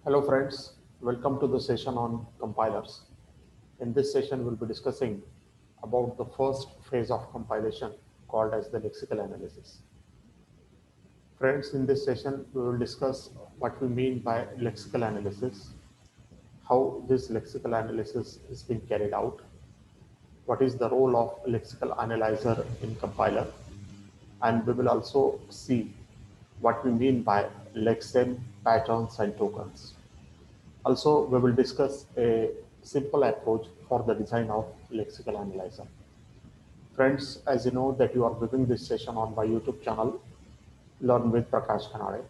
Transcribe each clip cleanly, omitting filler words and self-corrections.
Hello friends, welcome to the session on compilers. In this session, we'll be discussing about the first phase of compilation called as the lexical analysis. Friends, in this session, we will discuss what we mean by lexical analysis, how this lexical analysis is being carried out, what is the role of lexical analyzer in compiler, and we will also see what we mean by lexem, patterns, and tokens. Also, we will discuss a simple approach for the design of lexical analyzer. Friends, as you know that you are viewing this session on my YouTube channel, Learn with Prakash Kanade,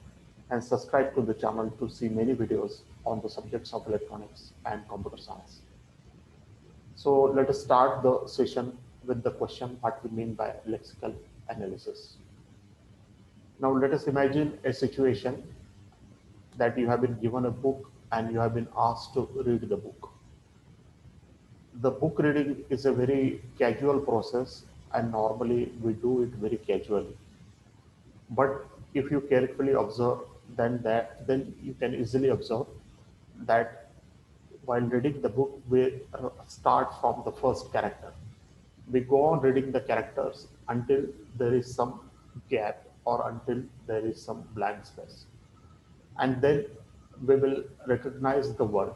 and subscribe to the channel to see many videos on the subjects of electronics and computer science. So let us start the session with the question what we mean by lexical analysis. Now let us imagine a situation that you have been given a book and you have been asked to read the book. The book reading is a very casual process and normally we do it very casually. But if you carefully observe, then you can easily observe that while reading the book, we start from the first character. We go on reading the characters until there is some gap or until there is some blank space. And then we will recognize the word.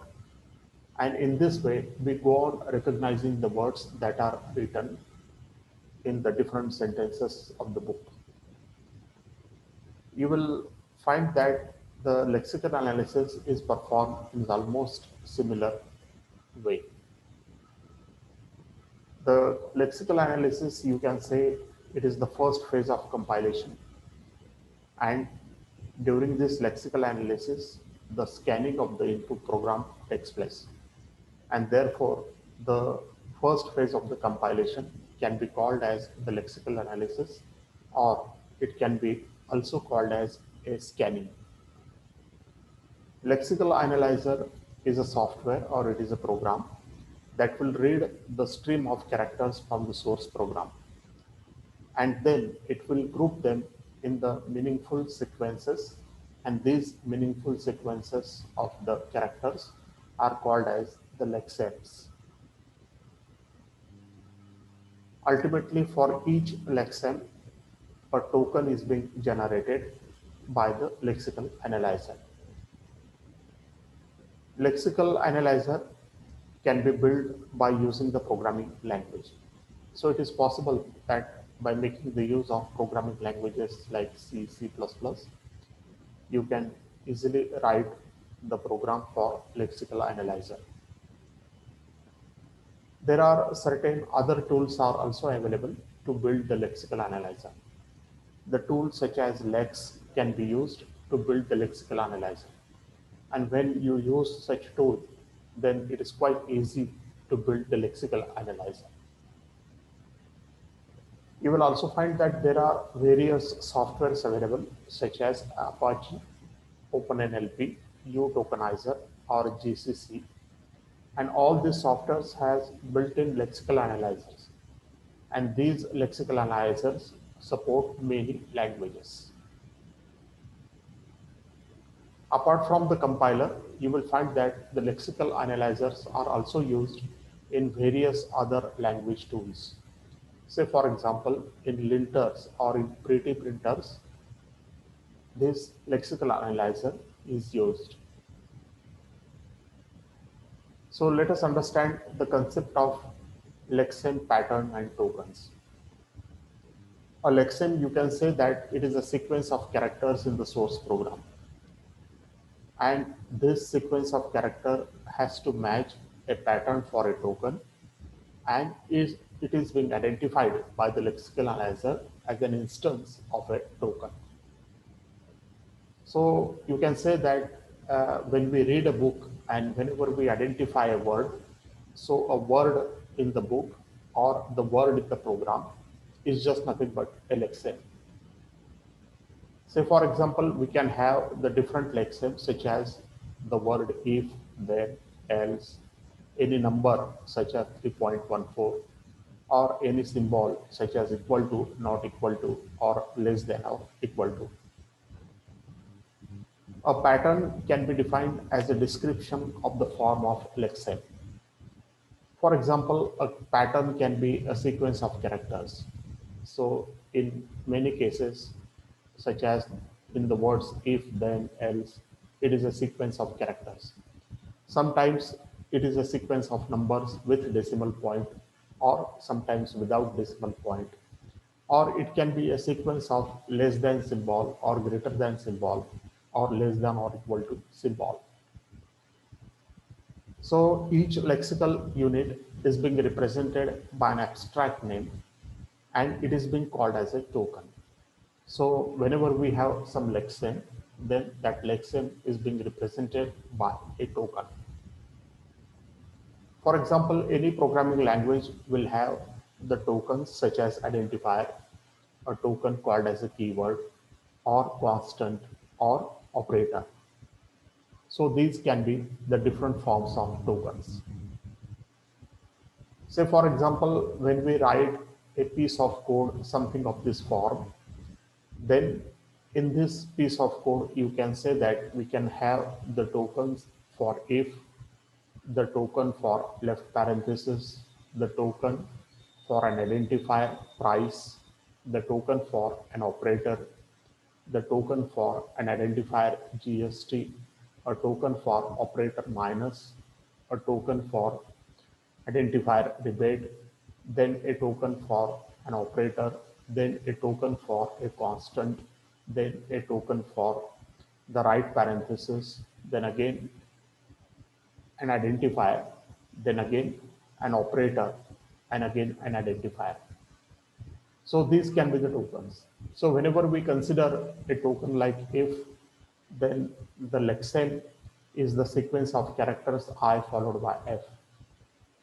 And in this way, we go on recognizing the words that are written in the different sentences of the book. You will find that the lexical analysis is performed in almost similar way. The lexical analysis, you can say, it is the first phase of compilation. And during this lexical analysis, the scanning of the input program takes place. And therefore, the first phase of the compilation can be called as the lexical analysis, or it can be also called as a scanning. Lexical analyzer is a software or it is a program that will read the stream of characters from the source program, and then it will group them in the meaningful sequences, and these meaningful sequences of the characters are called as the lexems. Ultimately, for each lexem, a token is being generated by the lexical analyzer. Lexical analyzer can be built by using the programming language. So it is possible that by making the use of programming languages like C, C++, you can easily write the program for lexical analyzer. There are certain other tools are also available to build the lexical analyzer. The tools such as Lex can be used to build the lexical analyzer. And when you use such tool, then it is quite easy to build the lexical analyzer. You will also find that there are various softwares available such as Apache, OpenNLP, UTokenizer, or GCC. And all these softwares has built-in lexical analyzers. And these lexical analyzers support many languages. Apart from the compiler, you will find that the lexical analyzers are also used in various other language tools. Say for example, in linters or in pretty printers, this lexical analyzer is used. So let us understand the concept of lexem, pattern, and tokens. A lexem, you can say that it is a sequence of characters in the source program. And this sequence of character has to match a pattern for a token, and it is being identified by the lexical analyzer as an instance of a token. So you can say that when we read a book and whenever we identify a word, so a word in the book or the word in the program is just nothing but a lexem. Say for example, we can have the different lexems such as the word if, then, else, any number such as 3.14, or any symbol such as equal to, not equal to, or less than or equal to. A pattern can be defined as a description of the form of lexeme. For example, a pattern can be a sequence of characters. So in many cases, such as in the words if, then, else, it is a sequence of characters. Sometimes it is a sequence of numbers with decimal point, or sometimes without decimal point, or it can be a sequence of less than symbol or greater than symbol or less than or equal to symbol. So each lexical unit is being represented by an abstract name and it is being called as a token. So whenever we have some lexeme, then that lexeme is being represented by a token. For example, any programming language will have the tokens such as identifier, a token called as a keyword, or constant, or operator. So these can be the different forms of tokens. Say for example, when we write a piece of code, something of this form, then in this piece of code, you can say that we can have the tokens for if, the token for left parenthesis, the token for an identifier price, the token for an operator, the token for an identifier GST, a token for operator minus, a token for identifier rebate, then a token for an operator, then a token for a constant, then a token for the right parenthesis, then again an identifier, then again an operator, and again an identifier. So these can be the tokens. So whenever we consider a token like if, then the lexeme is the sequence of characters I followed by f.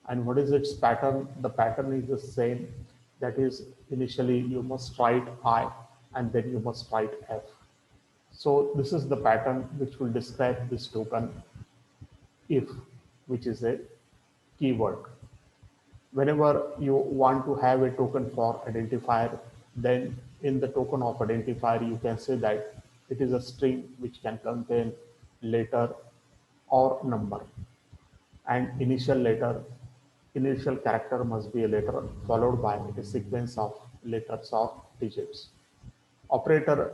And what is its pattern? The pattern is the same. That is, initially you must write I and then you must write f. So this is the pattern which will describe this token if, which is a keyword. Whenever you want to have a token for identifier, then in the token of identifier, you can say that it is a string which can contain letter or number. And initial character must be a letter followed by a sequence of letters or digits. Operator,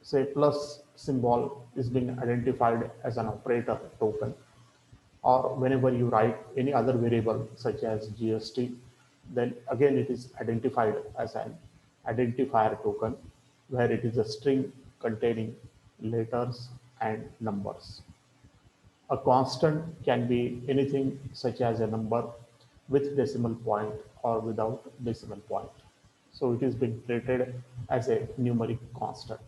say plus symbol is being identified as an operator token, or whenever you write any other variable such as GST, then again it is identified as an identifier token where it is a string containing letters and numbers. A constant can be anything such as a number with decimal point or without decimal point. So it is being treated as a numeric constant.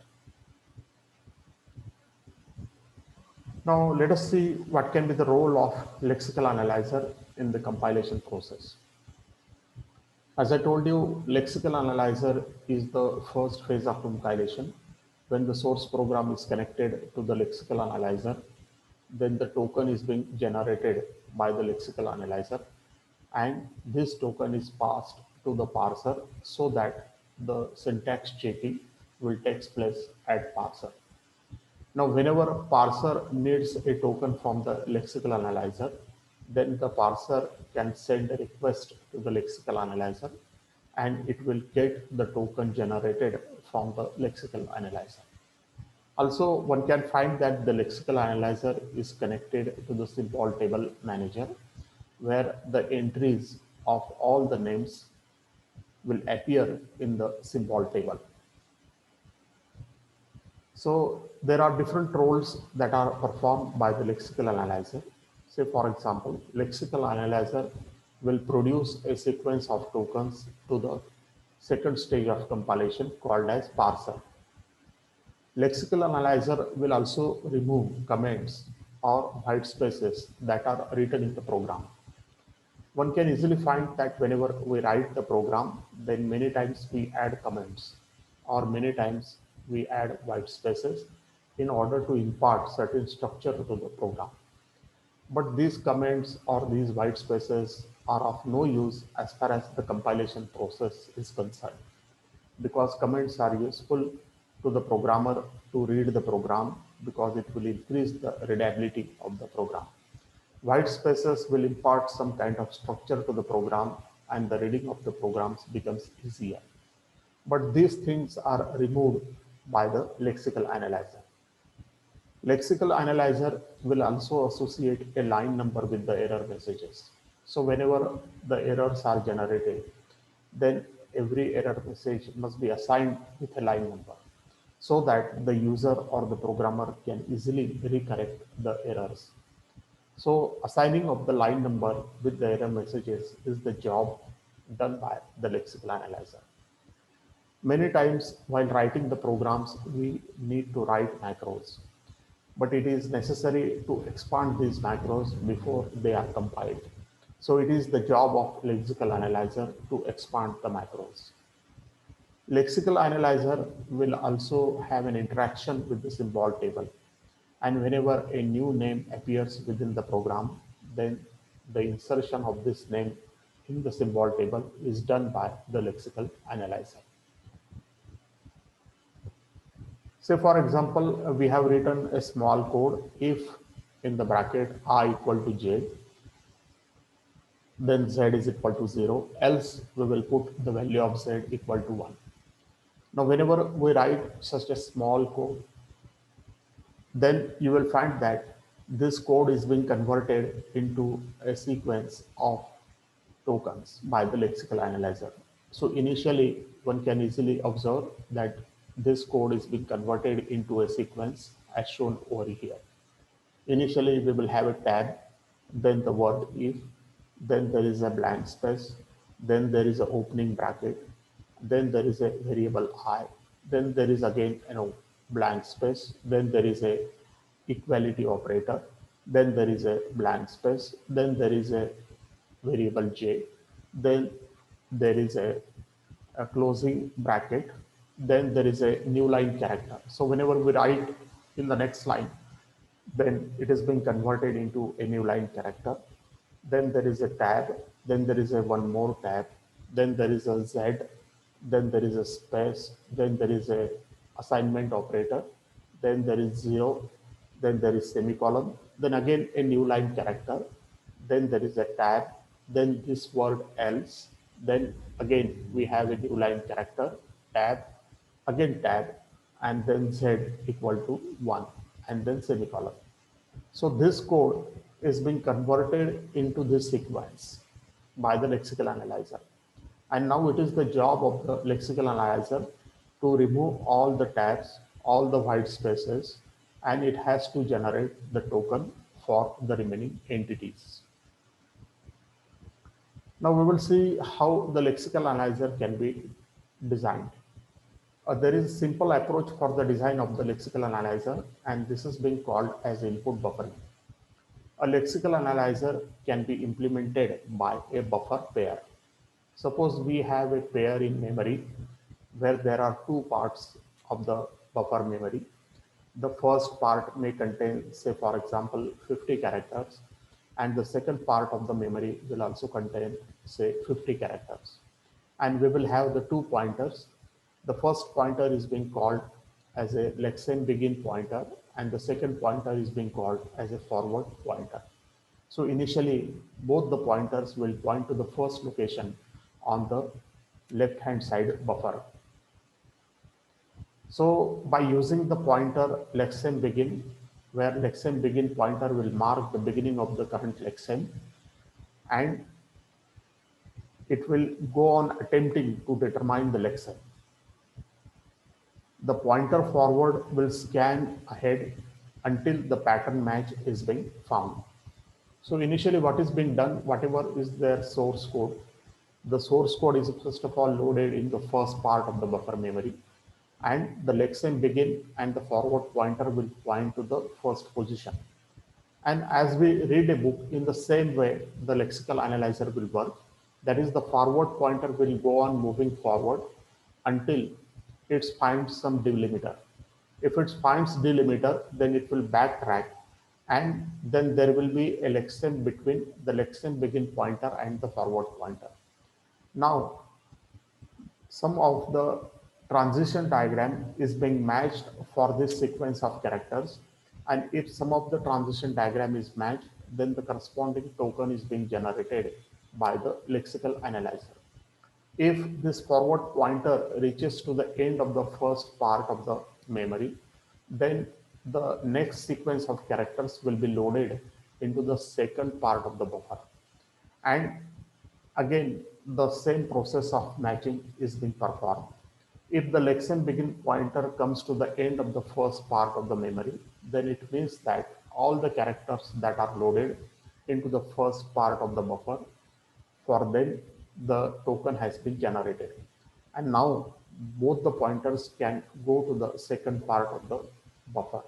Now let us see what can be the role of lexical analyzer in the compilation process. As I told you, lexical analyzer is the first phase of compilation. When the source program is connected to the lexical analyzer, then the token is being generated by the lexical analyzer, and this token is passed to the parser so that the syntax checking will take place at parser. Now, whenever parser needs a token from the lexical analyzer, then the parser can send a request to the lexical analyzer and it will get the token generated from the lexical analyzer. Also, one can find that the lexical analyzer is connected to the symbol table manager, where the entries of all the names will appear in the symbol table. So there are different roles that are performed by the lexical analyzer. Say for example, lexical analyzer will produce a sequence of tokens to the second stage of compilation called as parser. Lexical analyzer will also remove comments or white spaces that are written in the program. One can easily find that whenever we write the program, then many times we add comments or many times we add white spaces in order to impart certain structure to the program. But these comments or these white spaces are of no use as far as the compilation process is concerned, because comments are useful to the programmer to read the program, because it will increase the readability of the program. White spaces will impart some kind of structure to the program and the reading of the programs becomes easier. But these things are removed by the lexical analyzer. Lexical analyzer will also associate a line number with the error messages. So whenever the errors are generated, then every error message must be assigned with a line number so that the user or the programmer can easily recorrect the errors. So assigning of the line number with the error messages is the job done by the lexical analyzer. Many times while writing the programs, we need to write macros, but it is necessary to expand these macros before they are compiled. So it is the job of lexical analyzer to expand the macros. Lexical analyzer will also have an interaction with the symbol table. And whenever a new name appears within the program, then the insertion of this name in the symbol table is done by the lexical analyzer. Say for example, we have written a small code if in the bracket I equal to j, then z is equal to 0, else we will put the value of z equal to 1. Now, whenever we write such a small code, then you will find that this code is being converted into a sequence of tokens by the lexical analyzer. So initially, one can easily observe that this code is being converted into a sequence as shown over here. Initially, we will have a tab, then the word if, then there is a blank space, then there is an opening bracket, then there is a variable I, then there is again blank space, then there is a equality operator, then there is a blank space, then there is a variable j, then there is a closing bracket, then there is a new line character. So whenever we write in the next line, then it is being converted into a new line character. Then there is a tab, then there is a one more tab, then there is a Z, then there is a space, then there is a assignment operator, then there is 0, then there is semicolon, then again a new line character, then there is a tab, then this word else, then again we have a new line character, tab, again tab, and then Z equal to 1, and then semicolon. So this code is being converted into this sequence by the lexical analyzer. And now it is the job of the lexical analyzer to remove all the tabs, all the white spaces, and it has to generate the token for the remaining entities. Now we will see how the lexical analyzer can be designed. There is a simple approach for the design of the lexical analyzer, and this is being called as input buffering. A lexical analyzer can be implemented by a buffer pair. Suppose we have a pair in memory where there are two parts of the buffer memory. The first part may contain, say for example, 50 characters, and the second part of the memory will also contain, say, 50 characters. And we will have the two pointers. The first pointer is being called as a lexem begin pointer, and the second pointer is being called as a forward pointer. So initially, both the pointers will point to the first location on the left-hand side buffer. So by using the pointer lexem begin, where lexem begin pointer will mark the beginning of the current lexem, and it will go on attempting to determine the lexem. The pointer forward will scan ahead until the pattern match is being found. So initially what is being done, whatever is their source code, the source code is first of all loaded in the first part of the buffer memory, and the lexem begin and the forward pointer will point to the first position. And as we read a book, in the same way, the lexical analyzer will work. That is, the forward pointer will go on moving forward until it finds some delimiter. If it finds delimiter, then it will backtrack, and then there will be a lexem between the lexem begin pointer and the forward pointer. Now, some of the transition diagram is being matched for this sequence of characters. And if some of the transition diagram is matched, then the corresponding token is being generated by the lexical analyzer. If this forward pointer reaches to the end of the first part of the memory, then the next sequence of characters will be loaded into the second part of the buffer. And again, the same process of matching is being performed. If the Lexian begin pointer comes to the end of the first part of the memory, then it means that all the characters that are loaded into the first part of the buffer, for them the token has been generated. And now both the pointers can go to the second part of the buffer.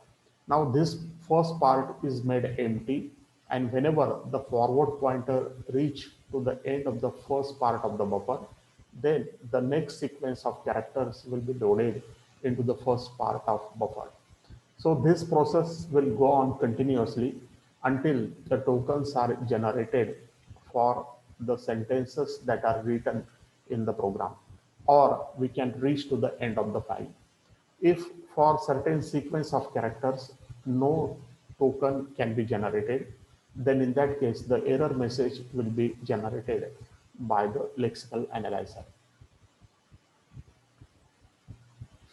Now this first part is made empty, and whenever the forward pointer reach to the end of the first part of the buffer, then the next sequence of characters will be loaded into the first part of buffer. So this process will go on continuously until the tokens are generated for the sentences that are written in the program, or we can reach to the end of the file. If for certain sequence of characters no token can be generated, then in that case the error message will be generated by the lexical analyzer.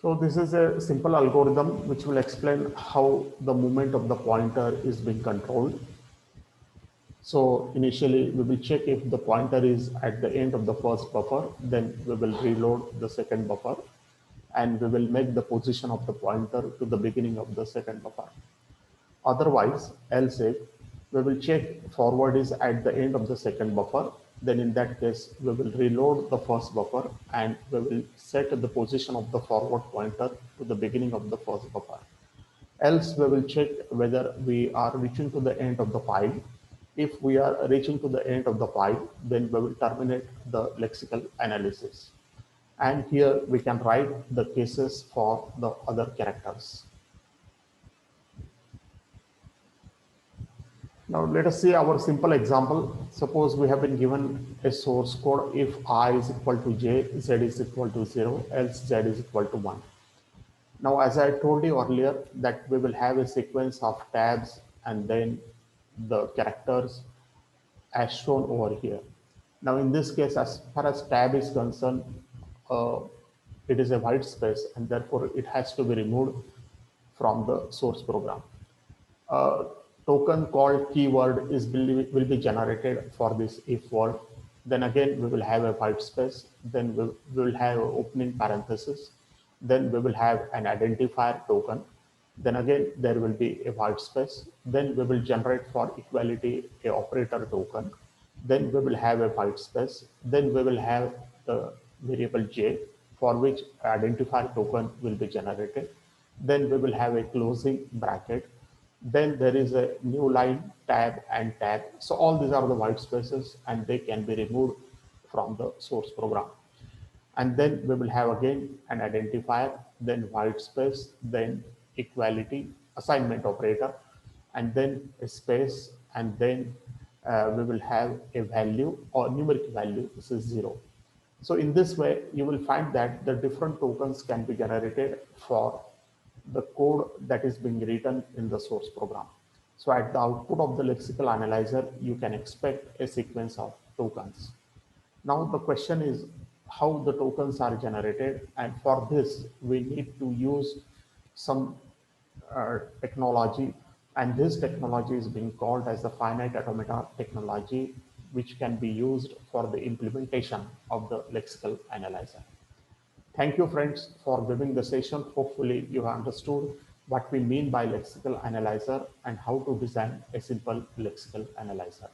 So this is a simple algorithm which will explain how the movement of the pointer is being controlled. So initially we will check if the pointer is at the end of the first buffer, then we will reload the second buffer, and we will make the position of the pointer to the beginning of the second buffer. Otherwise, else if we will check forward is at the end of the second buffer, then in that case, we will reload the first buffer and we will set the position of the forward pointer to the beginning of the first buffer. Else, we will check whether we are reaching to the end of the file. If we are reaching to the end of the file, then we will terminate the lexical analysis. And here we can write the cases for the other characters. Now let us see our simple example. Suppose we have been given a source code: if I is equal to j, z is equal to 0, else z is equal to 1. Now, as I told you earlier, that we will have a sequence of tabs and then the characters as shown over here. Now, in this case, as far as tab is concerned, uh, it is a white space and therefore it has to be removed from the source program. Token called keyword will be generated for this if word. Then again, we will have a white space. Then we will have opening parenthesis. Then we will have an identifier token. Then again, there will be a white space. Then we will generate for equality a operator token. Then we will have a white space. Then we will have the variable j for which identifier token will be generated. Then we will have a closing bracket. Then there is a new line, tab and tab. So all these are the white spaces and they can be removed from the source program. And then we will have again an identifier, then white space, then equality, assignment operator, and then a space, and then we will have a value or numeric value. This is 0. So in this way, you will find that the different tokens can be generated for the code that is being written in the source program. So at the output of the lexical analyzer, you can expect a sequence of tokens. Now the question is how the tokens are generated, and for this we need to use some technology, and this technology is being called as the finite automata technology, which can be used for the implementation of the lexical analyzer. Thank you, friends, for giving the session. Hopefully, you have understood what we mean by lexical analyzer and how to design a simple lexical analyzer.